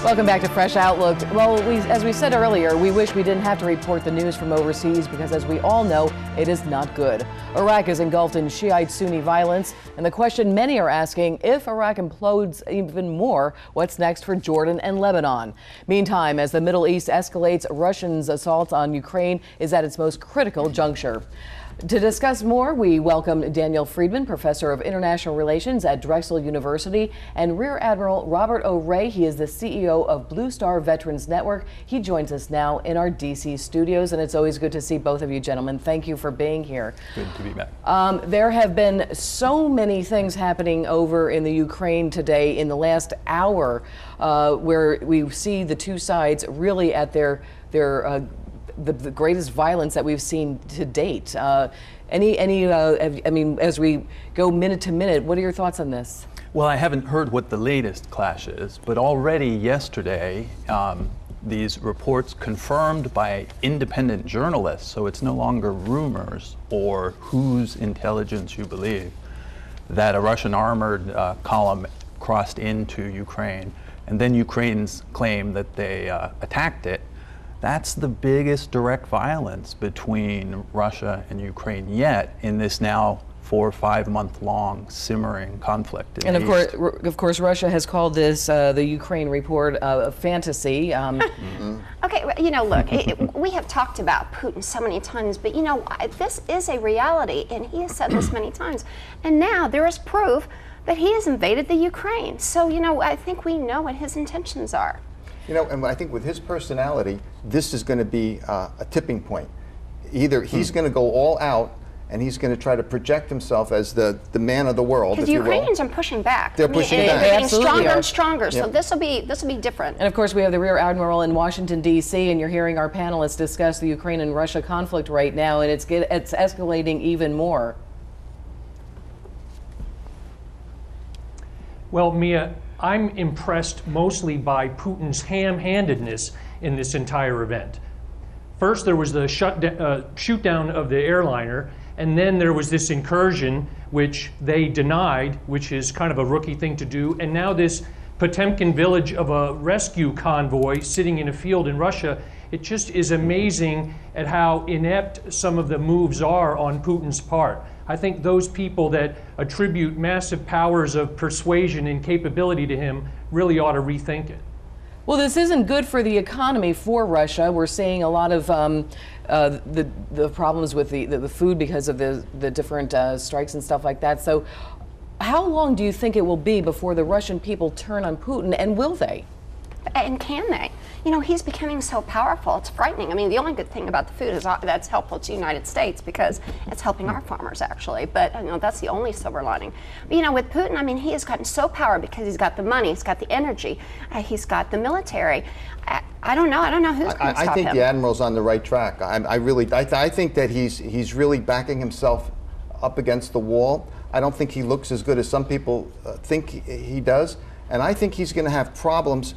Welcome back to Fresh Outlook. Well, as we said earlier, we wish we didn't have to report the news from overseas because, as we all know, it is not good. Iraq is engulfed in Shiite-Sunni violence, and the question many are asking, if Iraq implodes even more, what's next for Jordan and Lebanon? Meantime, as the Middle East escalates, Russia's assault on Ukraine is at its most critical juncture. To discuss more, we welcome Daniel Friedman, Professor of International Relations at Drexel University, and Rear Admiral Robert O. Wray. He is the CEO of Blue Star Veterans Network. He joins us now in our D.C. studios, and it's always good to see both of you gentlemen. Thank you for being here. Good to be back. There have been so many things happening over in the Ukraine today in the last hour, where we see the two sides really at their the greatest violence that we've seen to date. I mean, as we go minute to minute, what are your thoughts on this? Well, I haven't heard what the latest clash is, but already yesterday, these reports confirmed by independent journalists, so it's no longer rumors or whose intelligence you believe, that a Russian armored column crossed into Ukraine, and then Ukraine's claim that they attacked it. That's the biggest direct violence between Russia and Ukraine yet in this now 4 or 5 month long simmering conflict. And of course, Russia has called this the Ukraine report a fantasy. Okay, you know, look, we have talked about Putin so many times, but you know, this is a reality, and he has said this many times. And now there is proof that he has invaded the Ukraine. So, you know, I think we know what his intentions are. You know, and I think with his personality, this is going to be a tipping point. Either he's going to go all out and he's going to try to project himself as the man of the world, because the Ukrainians are pushing back. They're pushing back. They're getting stronger and stronger. So this will be different. And of course, we have the Rear Admiral in Washington D.C., and you're hearing our panelists discuss the Ukraine and Russia conflict right now, and it's escalating even more. Well, Mia, I'm impressed mostly by Putin's ham-handedness in this entire event. First, there was the shoot down of the airliner, and then there was this incursion, which they denied, which is kind of a rookie thing to do, and now this Potemkin village of a rescue convoy sitting in a field in Russia. It just is amazing at how inept some of the moves are on Putin's part. I think those people that attribute massive powers of persuasion and capability to him really ought to rethink it. Well, this isn't good for the economy for Russia. We're seeing a lot of the problems with the food because of the different strikes and stuff like that. So how long do you think it will be before the Russian people turn on Putin, and will they? And can they? You know, he's becoming so powerful, it's frightening. I mean, the only good thing about the food is that's helpful to the United States because it's helping our farmers, actually. But, you know, that's the only silver lining. But, you know, with Putin, I mean, he has gotten so powerful because he's got the money, he's got the energy, he's got the military. I don't know who's going to stop him. I think the Admiral's on the right track. I think that he's really backing himself up against the wall. I don't think he looks as good as some people think he does. And I think he's going to have problems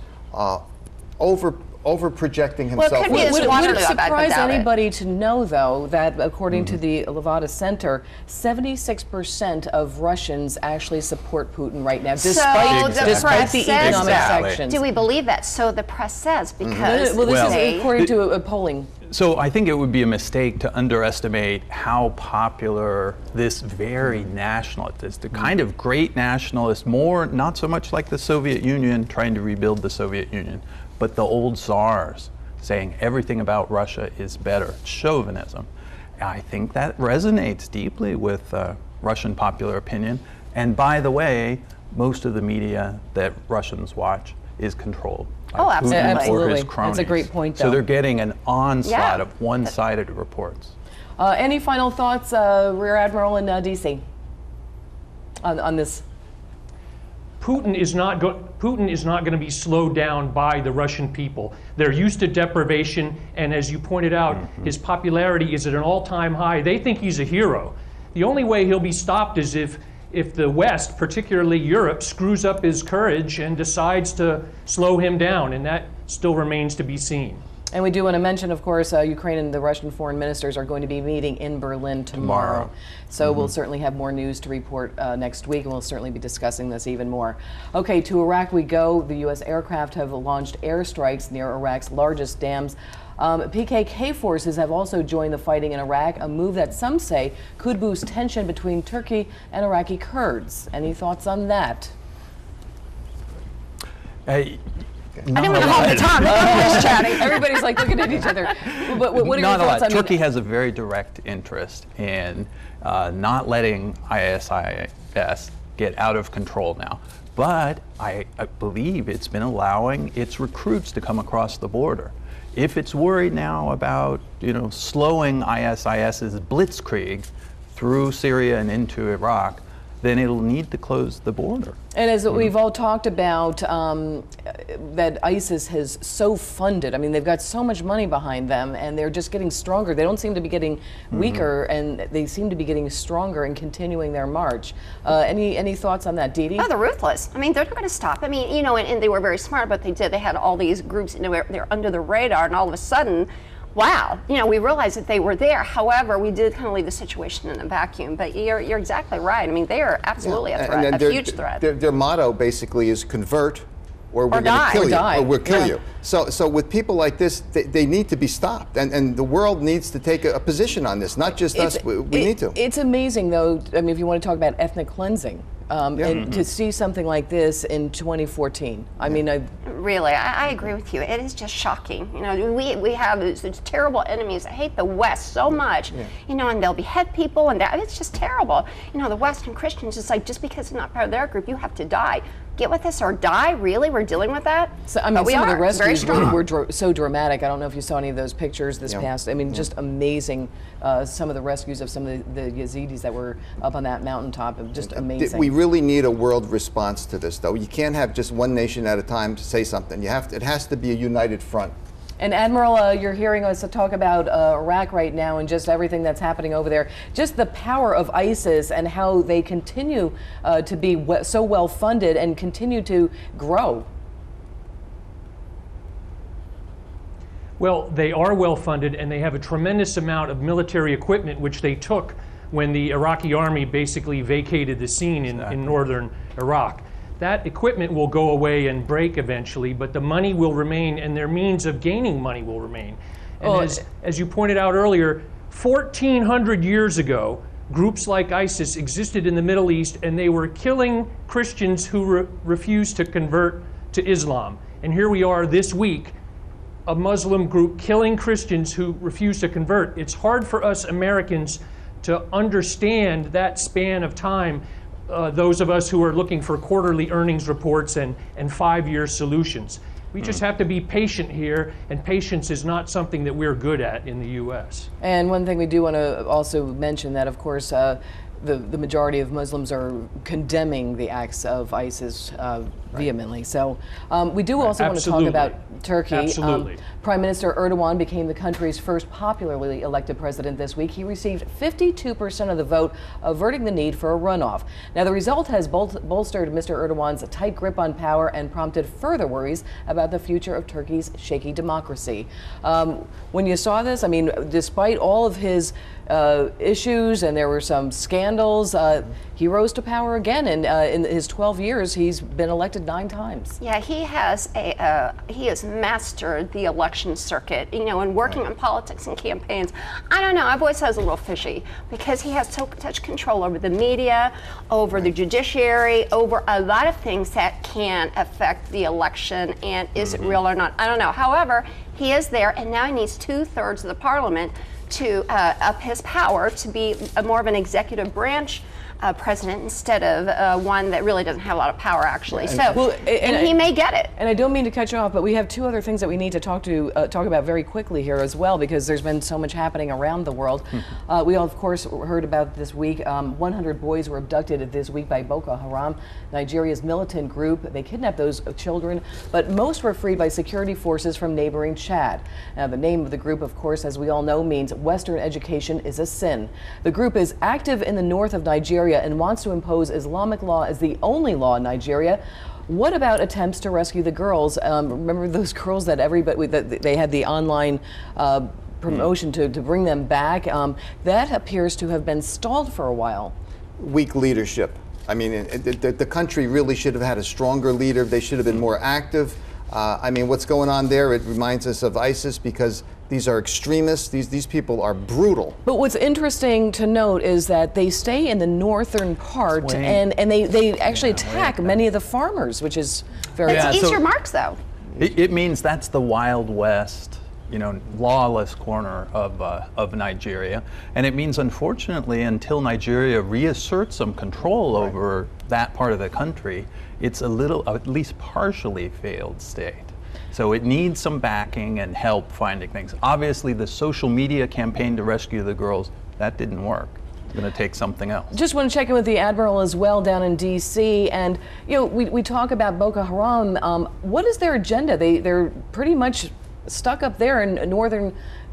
over projecting himself. Well, it could be would it surprise anybody to know, though, that according to the Levada Center, 76% of Russians actually support Putin right now, despite the economic sanctions. Do we believe that? So the press says, because well, this is according to a polling. So I think it would be a mistake to underestimate how popular this very nationalist is. The kind of great nationalist, not so much like the Soviet Union trying to rebuild the Soviet Union, but the old czars saying everything about Russia is better, chauvinism. I think that resonates deeply with Russian popular opinion. And by the way, most of the media that Russians watch is controlled by Putin or his cronies. That's a great point, though. So they're getting an onslaught of one-sided reports. Any final thoughts, Rear Admiral in D.C. on this? Putin is not going to be slowed down by the Russian people. They're used to deprivation, and as you pointed out, his popularity is at an all-time high. They think he's a hero. The only way he'll be stopped is if the West, particularly Europe, screws up his courage and decides to slow him down, and that still remains to be seen. And we do want to mention, of course, Ukraine and the Russian foreign ministers are going to be meeting in Berlin tomorrow. So we'll certainly have more news to report next week, and we'll certainly be discussing this even more. Okay, to Iraq we go. The U.S. aircraft have launched airstrikes near Iraq's largest dams. PKK forces have also joined the fighting in Iraq, a move that some say could boost tension between Turkey and Iraqi Kurds. Any thoughts on that? Hey, I didn't want to hold the time. Everybody's chatting. Everybody's like looking at each other. But what are your not thoughts? a lot. Turkey has a very direct interest in not letting ISIS get out of control now. But I believe it's been allowing its recruits to come across the border. If it's worried now about, slowing ISIS's blitzkrieg through Syria and into Iraq, then it'll need to close the border. And as we've all talked about, that ISIS has so funded. I mean, they've got so much money behind them, and they're just getting stronger. They don't seem to be getting weaker, and they seem to be getting stronger and continuing their march. Any thoughts on that, Dee Dee? Oh, they're ruthless. I mean, they're not going to stop. I mean, and they were very smart, but they did. They had all these groups, they're under the radar, and all of a sudden, wow, we realized that they were there. However, we did kind of leave the situation in a vacuum. But you're exactly right. I mean, they are absolutely a threat, a huge threat. Their motto basically is convert, or we're going to kill you, or we'll kill you. So with people like this, they need to be stopped, and the world needs to take a position on this. Not just us. We need to. It's amazing, though. I mean, if you want to talk about ethnic cleansing. And to see something like this in 2014, I mean, really, I agree with you. It is just shocking. We have these terrible enemies that hate the West so much, and they'll behead people, and it's just terrible. The Western Christians, it's like, just because it's not part of their group, you have to die. Get with us or die? Really? We're dealing with that? So, I mean, some of the rescues were so dramatic. I don't know if you saw any of those pictures this past. I mean, just amazing. Some of the rescues of some of the Yazidis that were up on that mountaintop. Just amazing. We really need a world response to this, though. You can't have just one nation at a time to say something. It has to be a united front. And Admiral, you're hearing us talk about Iraq right now and just everything that's happening over there. Just the power of ISIS and how they continue to be so well funded and continue to grow. Well, they are well funded, and they have a tremendous amount of military equipment, which they took when the Iraqi army basically vacated the scene in northern Iraq. That equipment will go away and break eventually, but the money will remain, and their means of gaining money will remain. And as you pointed out earlier, 1,400 years ago, groups like ISIS existed in the Middle East, and they were killing Christians who refused to convert to Islam. And here we are this week, a Muslim group killing Christians who refuse to convert. It's hard for us Americans to understand that span of time. Those of us who are looking for quarterly earnings reports and 5-year solutions. We just have to be patient here, and patience is not something that we're good at in the U.S. And one thing we do want to also mention that, of course, the majority of Muslims are condemning the acts of ISIS vehemently. So we do also want to talk about Turkey. Absolutely. Prime Minister Erdogan became the country's first popularly elected president this week. He received 52% of the vote, averting the need for a runoff. Now, the result has bolstered Mr. Erdogan's tight grip on power and prompted further worries about the future of Turkey's shaky democracy. When you saw this, I mean, despite all of his issues, and there were some scandals, he rose to power again, and in his 12 years, he's been elected 9 times. Yeah, he has mastered the election circuit, and working on politics and campaigns. I don't know, I've always thought it was a little fishy, because he has such control over the media, over the judiciary, over a lot of things that can affect the election, and is it real or not? I don't know. However, he is there, and now he needs 2/3 of the parliament to up his power to be more of an executive branch president instead of one that really doesn't have a lot of power, actually. And he may get it. And I don't mean to cut you off, but we have 2 other things that we need to talk about very quickly here as well, because there's been so much happening around the world. We all, of course, heard about this week. 100 boys were abducted this week by Boko Haram, Nigeria's militant group. They kidnapped those children, but most were freed by security forces from neighboring Chad. Now, the name of the group, of course, as we all know, means Western education is a sin. The group is active in the north of Nigeria and wants to impose Islamic law as the only law in Nigeria. What about attempts to rescue the girls? Remember those girls that they had the online promotion to bring them back? That appears to have been stalled for a while. Weak leadership. I mean, the country really should have had a stronger leader. They should have been more active. I mean, what's going on there, it reminds us of ISIS, because these are extremists. These people are brutal. But what's interesting to note is that they stay in the northern part, and they actually attack many of the farmers, which is very... It's easier marks, though. It means that's the Wild West, you know, lawless corner of Nigeria. And it means, unfortunately, until Nigeria reasserts some control over that part of the country, it's a little, at least partially failed state. So it needs some backing and help finding things. Obviously, the social media campaign to rescue the girls, that didn't work. It's going to take something else. Just want to check in with the Admiral as well down in D.C. And, you know, we talk about Boko Haram. What is their agenda? They're pretty much stuck up there in the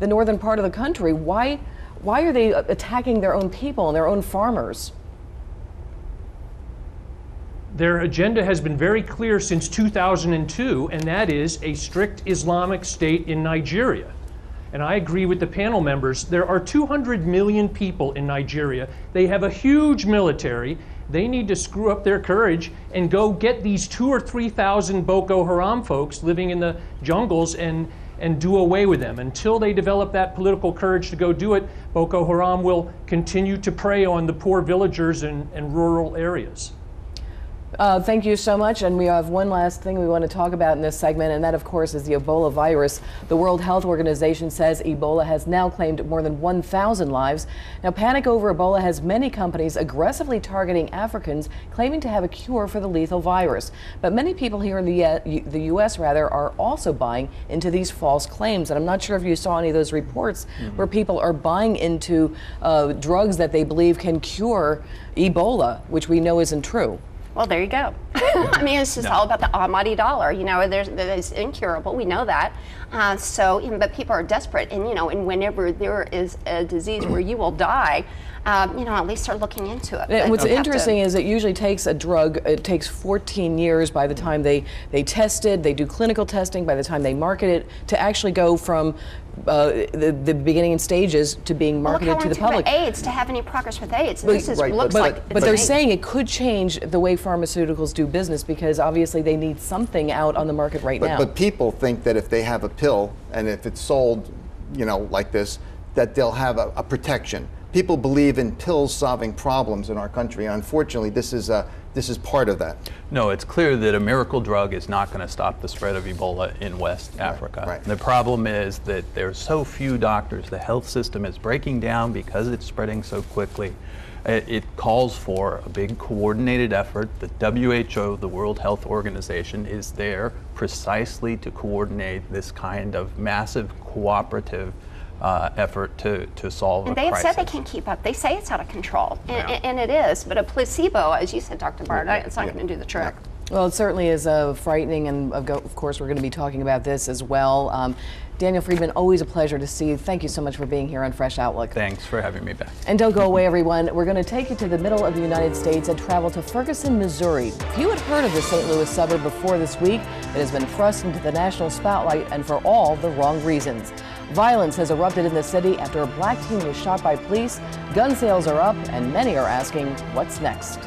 northern part of the country. Why are they attacking their own people and their own farmers? Their agenda has been very clear since 2002, and that is a strict Islamic state in Nigeria. And I agree with the panel members. There are 200 million people in Nigeria. They have a huge military. They need to screw up their courage and go get these 2,000 or 3,000 Boko Haram folks living in the jungles and do away with them. Until they develop that political courage to go do it, Boko Haram will continue to prey on the poor villagers and rural areas. Thank you so much. And we have one last thing we want to talk about in this segment, and that, of course, is the Ebola virus. The World Health Organization says Ebola has now claimed more than 1,000 lives. Now, panic over Ebola has many companies aggressively targeting Africans, claiming to have a cure for the lethal virus. But many people here in the U.S. are also buying into these false claims. And I'm not sure if you saw any of those reports where people are buying into drugs that they believe can cure Ebola, which we know isn't true. Well, there you go. I mean, it's just all about the almighty dollar. You know, there's incurable. We know that. But people are desperate, and and whenever there is a disease where you will die, at least start looking into it. And what's interesting is it usually takes a drug. It takes 14 years by the time they test it, they do clinical testing, by the time they market it, to actually go from the beginning stages to being marketed to the public. AIDS, to have any progress with AIDS. But they're saying it could change the way pharmaceuticals do business, because obviously they need something out on the market right now. But people think that if they have a pill and if it's sold, like this, that they'll have a protection. People believe in pills solving problems in our country. Unfortunately, this is part of that. No, it's clear that a miracle drug is not going to stop the spread of Ebola in West Africa. Right. The problem is that there's so few doctors. The health system is breaking down because it's spreading so quickly. It calls for a big coordinated effort. The WHO, the World Health Organization, is there precisely to coordinate this kind of massive cooperative effort to solve a crisis. And they have said they can't keep up. They say it's out of control, and it is. But a placebo, as you said, Dr. Bart, it's not going to do the trick. Well, it certainly is frightening, and of course we're going to be talking about this as well. Daniel Friedman, always a pleasure to see you. Thank you so much for being here on Fresh Outlook. Thanks for having me back. And don't go away, everyone. We're going to take you to the middle of the United States and travel to Ferguson, Missouri. Few had heard of the St. Louis suburb before this week. It has been thrust into the national spotlight, and for all the wrong reasons. Violence has erupted in the city after a black teen was shot by police. Gun sales are up, and many are asking, what's next?